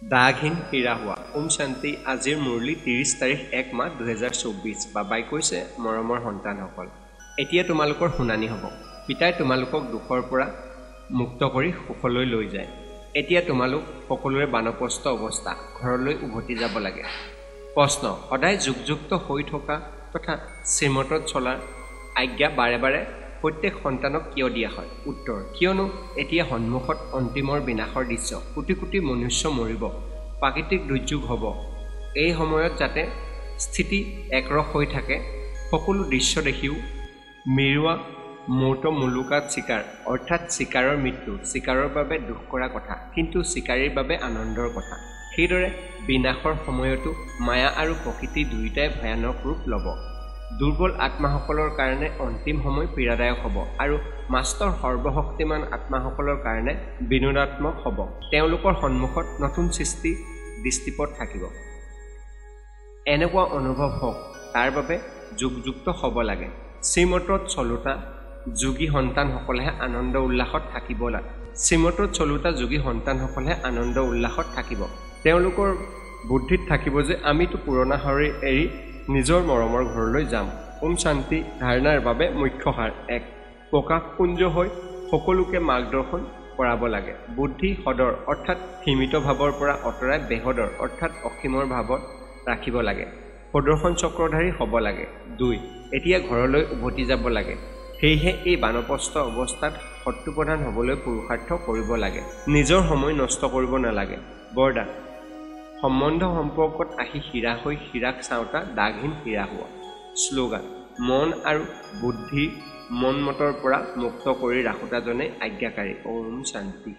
দাগহীন হীৰা হোৱা। ওম শান্তি। আজিৰ মুৰলী 30 তাৰিখ 1 মাহ 2024। বাবাই কৈছে, মৰমৰ সন্তানসকল, এতিয়া তোমালোকৰ শুনানি হ'ব। পিতাই তোমালোকক দুখৰ পৰা মুক্ত কৰি সুখলৈ লৈ যায়। এতিয়া তোমালোক সকলোৰে বানপ্ৰস্থ অৱস্থা, ঘৰলৈ উভতি যাব লাগে। প্ৰশ্ন, সদায় যুগযুক্ত হৈ থকা তথা শ্ৰীমতত চলাৰ আজ্ঞা বাৰে বাৰে প্ৰত্যেক সন্তানক কিয় দিয়া হয়? উত্তৰ, কিয়নো এতিয়া সন্মুখত অন্তিমৰ বিনাশৰ দৃশ্য। কোটি কোটি মনুষ্য মৰিব, প্ৰাকৃতিক দুৰ্যোগ হ'ব। এই সময়ত যাতে স্থিতি একৰস হৈ থাকে, সকলো দৃশ্য দেখিও মিৰুৱা মূৰ্ত মুলুকাত চিকাৰ, অৰ্থাৎ চিকাৰৰ মৃত্যু চিকাৰৰ বাবে দুখ কৰা কথা, কিন্তু চিকাৰীৰ বাবে আনন্দৰ কথা। সেইদৰে বিনাশৰ সময়তো মায়া আৰু প্ৰকৃতি দুয়োটাই ভয়ানক ৰূপ ল'ব। দুৰ্বল আত্মাসকলৰ কাৰণে অন্তিম সময় পীড়াদায়ক হ'ব আৰু মাষ্টৰ সৰ্বশক্তিমান আত্মাসকলৰ কাৰণে বিনোদাত্মক হ'ব। তেওঁলোকৰ সন্মুখত নতুন সৃষ্টি দৃষ্টিপথ থাকিব। এনেকুৱা অনুভৱ হওক, তাৰ বাবে যুগযুক্ত হ'ব লাগে। শ্ৰীমতত চলোতা যোগী সন্তানসকলেহে আনন্দ উল্লাসত থাকিব লাগে। শ্ৰীমতত চলোতা যোগী সন্তানসকলেহে আনন্দ উল্লাসত থাকিব। তেওঁলোকৰ বুদ্ধিত থাকিব যে আমিতো পুৰণা শৰীৰ এৰি নিজৰ মৰমৰ ঘৰলৈ যাম। ওম শান্তি। ধাৰণাৰ বাবে মুখ্য সাৰ 1, প্ৰকাশপুঞ্জ হৈ সকলোকে মাৰ্গদৰ্শন কৰাব লাগে। বুদ্ধি সদৰ অৰ্থাৎ সীমিত ভাৱৰ পৰা অঁতৰাই বেহদৰ অৰ্থাৎ অসীমৰ ভাৱত ৰাখিব লাগে। প্ৰদৰ্শন চক্ৰধাৰী হ'ব লাগে। 2, এতিয়া ঘৰলৈ উভতি যাব লাগে। সেয়েহে এই বানপ্ৰস্থ অৱস্থাত শত্ৰুপ্ৰধান হ'বলৈ পুৰুষাৰ্থ কৰিব লাগে। নিজৰ সময় নষ্ট কৰিব নালাগে। বৰদান, সম্বন্ধ সম্পৰ্কত আহি হীৰা হৈ হীৰাক চাওঁতা দাগহীন হীৰা হোৱা। শ্লোগান, মন আৰু বুদ্ধি মন মতৰ পৰা মুক্ত কৰি ৰাখোতাজনে আজ্ঞাকাৰী। ওম শান্তি।